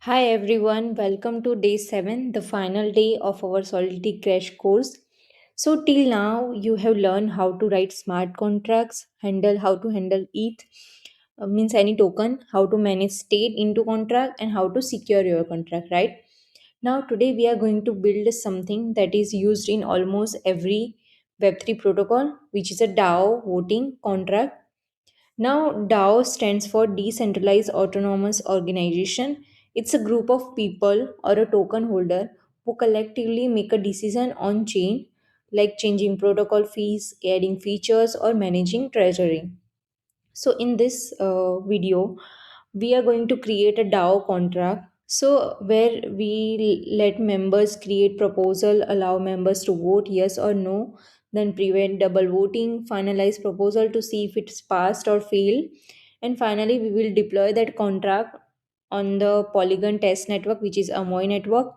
Hi everyone, welcome to day 7, the final day of our Solidity Crash course. So, till now, you have learned how to write smart contracts, how to handle ETH, means any token, how to manage state into contract, and how to secure your contract, right? Now, today we are going to build something that is used in almost every Web3 protocol, which is a DAO voting contract. Now, DAO stands for Decentralized Autonomous Organization. It's a group of people or a token holder who collectively make a decision on chain, like changing protocol fees, adding features, or managing treasury. So, in this video, we are going to create a DAO contract. So, where we let members create proposal, allow members to vote yes or no, then prevent double voting, finalize proposal to see if it's passed or failed, and finally we will deploy that contract on the Polygon test network, which is Amoy network,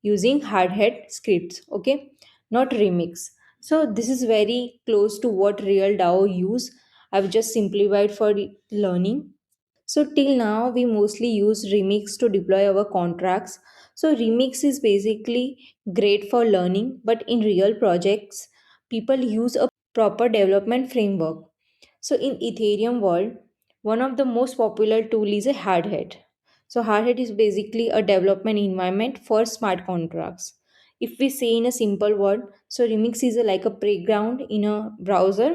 using hardhead scripts. Okay, not remix. So this is very close to what real DAO use. I've just simplified for learning. So till now we mostly use Remix to deploy our contracts. So Remix is basically great for learning, but in real projects, people use a proper development framework. So in Ethereum world, one of the most popular tool is a Hardhead. So Hardhead is basically a development environment for smart contracts. If we say in a simple word, so Remix is like a playground in a browser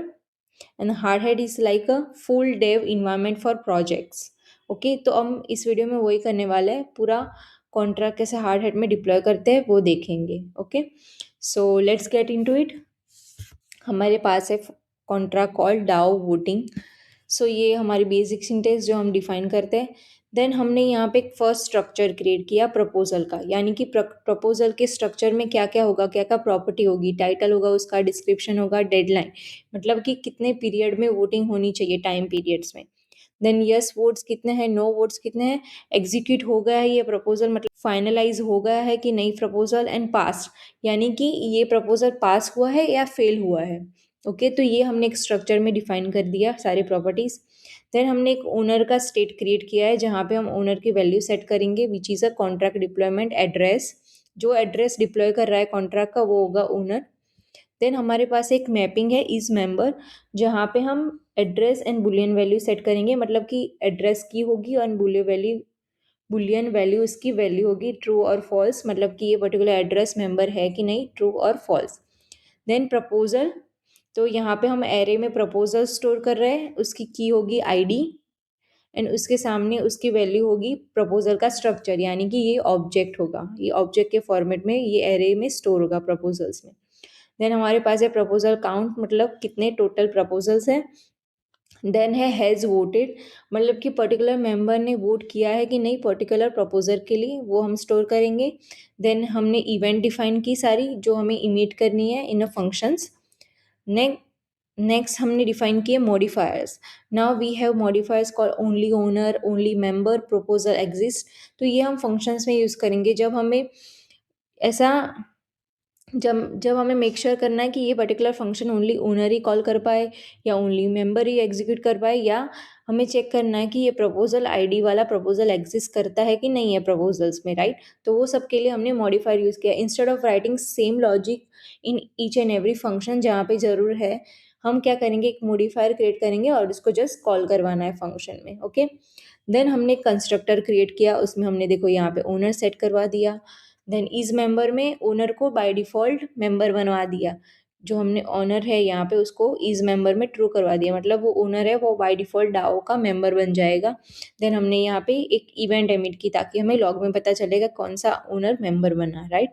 and Hardhat is like a full dev environment for projects. Okay, तो हम इस video में वही करने वाले हैं. पूरा contract कैसे हार्ड हेड में डिप्लॉय करते हैं वो देखेंगे. Okay, so let's get into it. हमारे पास है कॉन्ट्रैक्ट कॉल डाउ वोटिंग. सो ये हमारी बेसिक सिंटेक्स जो हम डिफाइन करते हैं. देन हमने यहाँ पे एक फर्स्ट स्ट्रक्चर क्रिएट किया प्रपोजल का, यानी कि प्रपोजल के स्ट्रक्चर में क्या क्या होगा, क्या क्या प्रॉपर्टी होगी, टाइटल होगा उसका, डिस्क्रिप्शन होगा, डेडलाइन, मतलब कि कितने पीरियड में वोटिंग होनी चाहिए, टाइम पीरियड्स में. देन यस वोट्स कितने हैं, नो वोट्स कितने हैं, एग्जीक्यूट हो गया है ये प्रपोजल, मतलब फाइनलाइज हो गया है कि नहीं प्रपोजल, एंड पास, यानी कि ये प्रपोजल पास हुआ है या फेल हुआ है. ओके, तो ये हमने एक स्ट्रक्चर में डिफाइन कर दिया सारे प्रॉपर्टीज. देन हमने एक ओनर का स्टेट क्रिएट किया है जहाँ पे हम ओनर की वैल्यू सेट करेंगे, which is a contract deployment address. जो एड्रेस डिप्लॉय कर रहा है कॉन्ट्रैक्ट का वो होगा ओनर. देन हमारे पास एक मैपिंग है इज मेंबर, जहाँ पे हम address and Boolean value set करेंगे, मतलब कि एड्रेस की होगी और बुलियन वैल्यू इसकी वैल्यू होगी ट्रू और फॉल्स, मतलब कि ये पर्टिकुलर एड्रेस मेंबर है कि नहीं, ट्रू और फॉल्स. देन प्रपोजल, तो यहाँ पे हम एरे में प्रपोजल स्टोर कर रहे हैं, उसकी की होगी आईडी एंड उसके सामने उसकी वैल्यू होगी प्रपोजल का स्ट्रक्चर, यानी कि ये ऑब्जेक्ट होगा, ये ऑब्जेक्ट के फॉर्मेट में ये एरे में स्टोर होगा प्रपोजल्स में. देन हमारे पास है प्रपोजल काउंट, मतलब कितने टोटल प्रपोजल्स हैं. देन है हैज़ वोटेड, मतलब कि पर्टिकुलर मेंबर ने वोट किया है कि नहीं पर्टिकुलर प्रपोजल के लिए, वो हम स्टोर करेंगे. देन हमने इवेंट डिफाइन की सारी जो हमें इमिट करनी है इन अ फंक्शंस. नेक्स्ट हमने डिफाइन किए modifiers. Now we have modifiers call only owner, only member, proposal exist. तो ये हम फंक्शंस में यूज़ करेंगे जब हमें ऐसा जब जब हमें मेक श्योर करना है कि ये पर्टिकुलर फंक्शन ओनली ओनर ही कॉल कर पाए या ओनली मेंबर ही एग्जीक्यूट कर पाए, या हमें चेक करना है कि ये प्रपोजल आईडी वाला प्रपोजल एग्जिस्ट करता है कि नहीं है प्रपोजल्स में, राइट. तो वो सब के लिए हमने मॉडिफायर यूज़ किया. Instead of writing same logic in each and every function जहाँ पे ज़रूर है, हम क्या करेंगे, एक मॉडिफायर क्रिएट करेंगे और उसको जस्ट कॉल करवाना है फंक्शन में. ओके, देन हमने कंस्ट्रक्टर क्रिएट किया, उसमें हमने देखो यहाँ पे ओनर सेट करवा दिया. देन इज मेंबर में ओनर को बाय डिफ़ॉल्ट मेंबर बनवा दिया, जो हमने ओनर है यहाँ पे उसको इज मेंबर में ट्रू करवा दिया, मतलब वो ओनर है वो बाय डिफ़ॉल्ट डाओ का मेंबर बन जाएगा. देन हमने यहाँ पे एक इवेंट एमिट की ताकि हमें लॉग में पता चलेगा कौन सा ओनर मेंबर बना, राइट.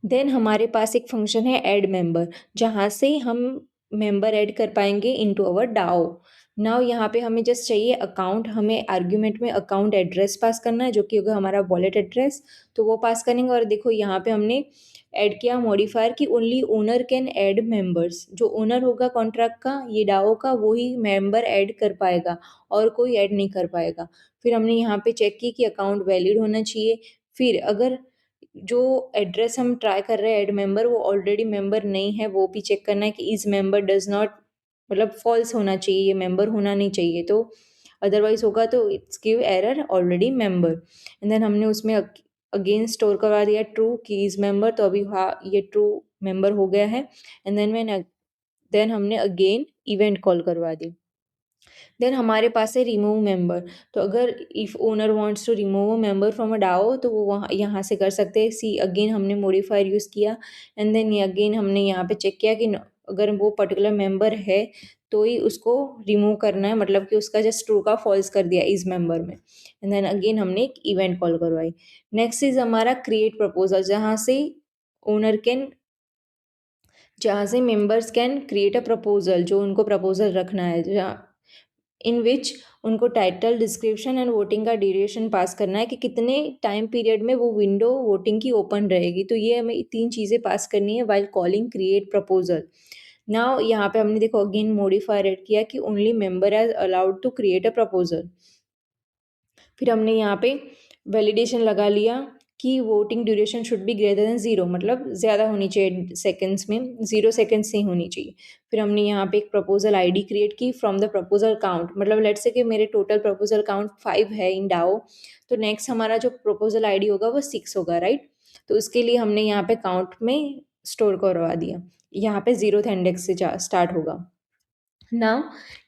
देन हमारे पास एक फंक्शन है ऐड मेंबर, जहाँ से हम मेंबर ऐड कर पाएंगे इनटू अवर डाओ. नाउ यहाँ पे हमें जस्ट चाहिए अकाउंट, हमें आर्ग्यूमेंट में अकाउंट एड्रेस पास करना है जो कि होगा हमारा वॉलेट एड्रेस, तो वो पास करेंगे. और देखो यहाँ पे हमने ऐड किया मॉडिफायर कि only owner can add members, जो ओनर होगा कॉन्ट्रैक्ट का ये डाओ का वो ही मेंबर ऐड कर पाएगा और कोई ऐड नहीं कर पाएगा. फिर हमने यहाँ पे चेक की कि अकाउंट वैलिड होना चाहिए. फिर अगर जो एड्रेस हम ट्राई कर रहे हैं ऐड मेंबर वो ऑलरेडी मेंबर नहीं है, वो भी चेक करना है कि इज मेंबर डज नॉट, मतलब फॉल्स होना चाहिए, ये मेंबर होना नहीं चाहिए. तो अदरवाइज होगा तो it's give error already member. And then हमने उसमें अगेन स्टोर करवा दिया ट्रू की इज मेंबर, तो अभी हाँ ये ट्रू मेंबर हो गया है। एंड देन हमने अगेन इवेंट कॉल करवा दी। देन हमारे पास है रिमूव मेंबर। तो अगर if owner wants to remove a member from a DAO तो वो वहाँ यहाँ से कर सकते हैं। सी अगेन हमने मॉडिफायर यूज़ किया एंड देन अगेन हमने यहाँ पे चेक किया कि अगर वो पर्टिकुलर मेंबर है तो ही उसको रिमूव करना है, मतलब कि उसका जस्ट ट्रू का फॉल्स कर दिया इस मेंबर में। एंड देन अगेन हमने एक इवेंट कॉल करवाई। नेक्स्ट इज हमारा क्रिएट प्रपोजल, ओनर कैन जहाँ से members can create a proposal, जो उनको प्रपोजल रखना है, जहाँ इन विच उनको टाइटल, डिस्क्रिप्शन एंड वोटिंग का ड्यूरेशन पास करना है कि कितने टाइम पीरियड में वो विंडो वोटिंग की ओपन रहेगी। तो ये हमें 3 चीज़ें पास करनी है while calling create proposal. Now यहाँ पे हमने देखो अगेन मॉडिफायर ऐड किया कि only member as allowed to create a proposal. फिर हमने यहाँ पे वैलिडेशन लगा लिया कि voting duration should be greater than 0, मतलब ज़्यादा होनी चाहिए सेकंड्स में, 0 सेकंड्स से ही होनी चाहिए। फिर हमने यहाँ पे एक प्रपोजल आईडी क्रिएट की फ्रॉम द प्रपोजल काउंट, मतलब लेट्स से कि मेरे टोटल प्रपोजल काउंट 5 है इन डाओ, तो नेक्स्ट हमारा जो प्रपोजल आईडी होगा वो 6 होगा, राइट। तो उसके लिए हमने यहाँ पे काउंट में स्टोर करवा दिया, यहाँ पे 0th इंडेक्स से स्टार्ट होगा। नाउ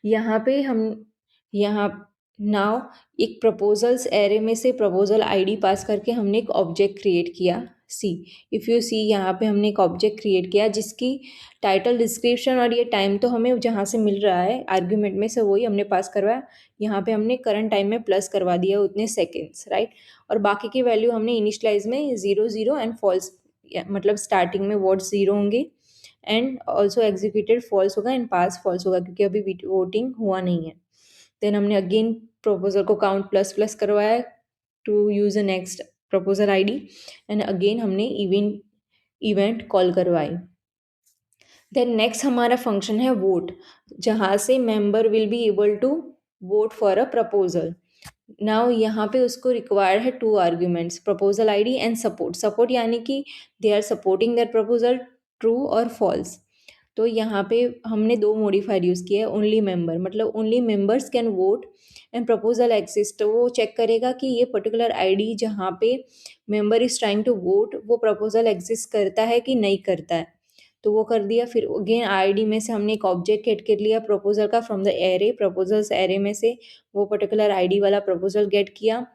यहाँ पे हम यहाँ नाउ एक प्रपोजल्स एरे में से प्रपोजल आईडी पास करके हमने एक ऑब्जेक्ट क्रिएट किया। सी इफ़ यू सी यहाँ पे हमने एक ऑब्जेक्ट क्रिएट किया जिसकी टाइटल, डिस्क्रिप्शन और ये टाइम तो हमें जहाँ से मिल रहा है आर्ग्यूमेंट में से वही हमने पास करवाया। यहाँ पे हमने करंट टाइम में प्लस करवा दिया उतने सेकेंड्स, राइट। और बाकी की वैल्यू हमने इनिशलाइज में 0 0 एंड फॉल्स, मतलब स्टार्टिंग में वर्ड्स 0 होंगे एंड ऑल्सो एग्जीक्यूटेड फॉल्स होगा एंड पास फॉल्स होगा क्योंकि अभी वोटिंग हुआ नहीं है। देन हमने अगेन प्रपोजल को काउंट प्लस प्लस करवाया to use a next proposal ID and again हमने इवेंट कॉल करवाई। देन नेक्स्ट हमारा फंक्शन है वोट, जहाँ से member will be able to vote for a proposal. Now यहाँ पे उसको रिक्वायर है 2 arguments, proposal ID and support. Support यानी कि they are supporting that proposal, true और फॉल्स। तो यहाँ पे हमने 2 मॉडिफायर यूज़ किया है, ओनली मेंबर, मतलब only members can vote and proposal exist. तो वो चेक करेगा कि ये पर्टिकुलर आईडी जहाँ पे member is trying to vote वो प्रपोजल एग्जिस्ट करता है कि नहीं करता है। तो वो कर दिया। फिर अगेन आईडी में से हमने एक ऑब्जेक्ट गेट कर लिया प्रपोजल का from the array, proposals array में से वो पर्टिकुलर आईडी वाला प्रपोजल गेट किया।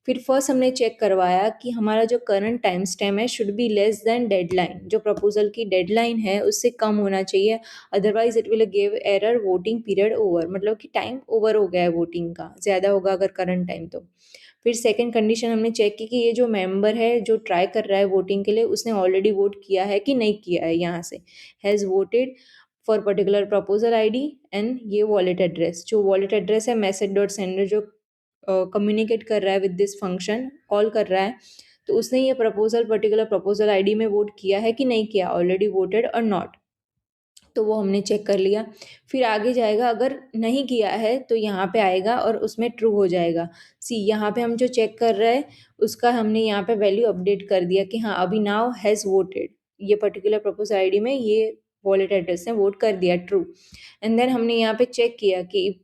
फिर फर्स्ट हमने चेक करवाया कि हमारा जो करंट टाइम स्टैम्प है should be less than deadline, जो प्रपोजल की डेडलाइन है उससे कम होना चाहिए, otherwise it will give error voting period over, मतलब कि टाइम ओवर हो गया है वोटिंग का, ज़्यादा होगा अगर करंट टाइम तो। फिर सेकंड कंडीशन हमने चेक की कि ये जो मेंबर है जो ट्राई कर रहा है वोटिंग के लिए उसने ऑलरेडी वोट किया है कि नहीं किया है, यहाँ से has voted for particular proposal ID and ये वॉलेट एड्रेस, जो वॉलेट एड्रेस है मैसेज डॉट सेंडर जो कम्युनिकेट कर रहा है विद दिस फंक्शन, कॉल कर रहा है, तो उसने ये प्रपोजल पर्टिकुलर प्रपोजल आईडी में वोट किया है कि नहीं किया, ऑलरेडी वोटेड और नॉट। तो वो हमने चेक कर लिया। फिर आगे जाएगा, अगर नहीं किया है तो यहाँ पे आएगा और उसमें ट्रू हो जाएगा। सी यहाँ पे हम जो चेक कर रहे हैं उसका हमने यहाँ पे वैल्यू अपडेट कर दिया कि हाँ अभी नाउ हैज़ वोटेड, ये पर्टिकुलर प्रपोजल आईडी में ये वॉलेट एड्रेस ने वोट कर दिया, ट्रू। एंड देन हमने यहाँ पे चेक किया कि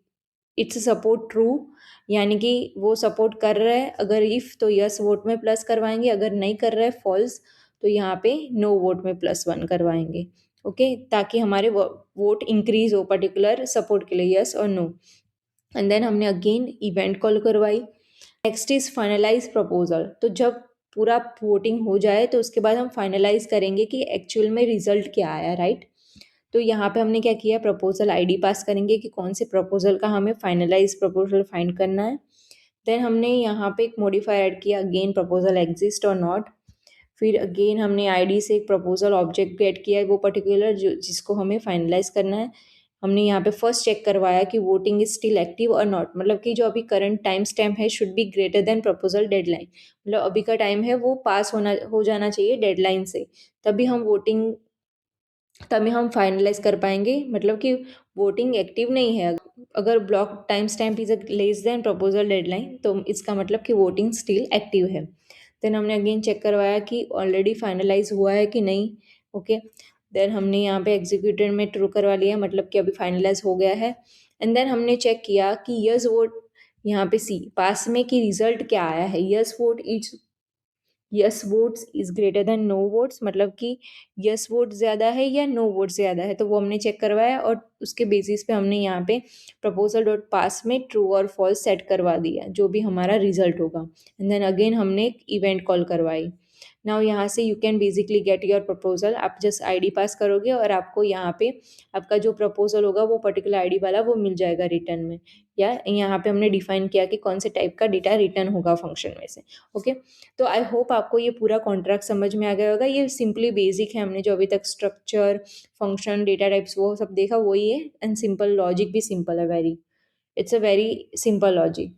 इट्स सपोर्ट ट्रू, यानी कि वो सपोर्ट कर रहा है, अगर इफ़ तो यस वोट में प्लस करवाएंगे, अगर नहीं कर रहा है फॉल्स तो यहाँ पे नो वोट में +1 करवाएंगे। ओके, ताकि हमारे वोट इंक्रीज हो पर्टिकुलर सपोर्ट के लिए, यस और नो। एंड देन हमने अगेन इवेंट कॉल करवाई। Next is finalize proposal. तो जब पूरा वोटिंग हो जाए तो उसके बाद हम फाइनलाइज करेंगे कि एक्चुअल में रिजल्ट क्या आया, राइट। तो यहाँ पे हमने क्या किया, प्रपोजल आईडी पास करेंगे कि कौन से प्रपोजल का हमें फाइनलाइज प्रपोजल फाइंड करना है। देन हमने यहाँ पे एक मॉडिफायर ऐड किया, अगेन प्रपोजल एग्जिस्ट और नॉट। फिर अगेन हमने आईडी से एक प्रपोजल ऑब्जेक्ट गेट किया है, वो पर्टिकुलर जो जिसको हमें फाइनलाइज करना है। हमने यहाँ पे फर्स्ट चेक करवाया कि वोटिंग इज स्टिल एक्टिव और नॉट, मतलब कि जो अभी करंट टाइम स्टैम्प है should be greater then proposal deadline, मतलब अभी का टाइम है वो पास हो जाना चाहिए डेडलाइन से, तभी हम वोटिंग तभी हम फाइनलाइज कर पाएंगे, मतलब कि वोटिंग एक्टिव नहीं है। अगर block time stamp is less than proposal deadline तो इसका मतलब कि वोटिंग स्टिल एक्टिव है। देन हमने अगेन चेक करवाया कि ऑलरेडी फाइनलाइज हुआ है कि नहीं। ओके, देन हमने यहाँ पे एग्जीक्यूटेड में ट्रू करवा लिया, मतलब कि अभी फाइनलाइज हो गया है। एंड देन हमने चेक किया कि यस वोट यहाँ पे सी पास में कि रिजल्ट क्या आया है, yes vote is yes votes is greater than no votes, मतलब कि यस वोट ज़्यादा है या नो वोट ज़्यादा है, तो वो हमने चेक करवाया और उसके बेसिस पे हमने यहाँ पे प्रपोजल डॉट पास में ट्रू और फॉल्स सेट करवा दिया जो भी हमारा रिजल्ट होगा। एंड देन अगेन हमने एक इवेंट कॉल करवाई। नाउ यहाँ से you can basically get your proposal, आप जस्ट आईडी पास करोगे और आपको यहाँ पे आपका जो प्रपोजल होगा वो पर्टिकुलर आईडी वाला वो मिल जाएगा रिटर्न में, या यहाँ पे हमने डिफाइन किया कि कौन से टाइप का डेटा रिटर्न होगा फंक्शन में से। ओके, तो आई होप आपको ये पूरा कॉन्ट्रैक्ट समझ में आ गया होगा। ये सिंपली बेसिक है, हमने जो अभी तक स्ट्रक्चर, फंक्शन, डेटा टाइप्स वो सब देखा वही है, एंड सिंपल लॉजिक भी सिंपल है, very it's a very simple logic.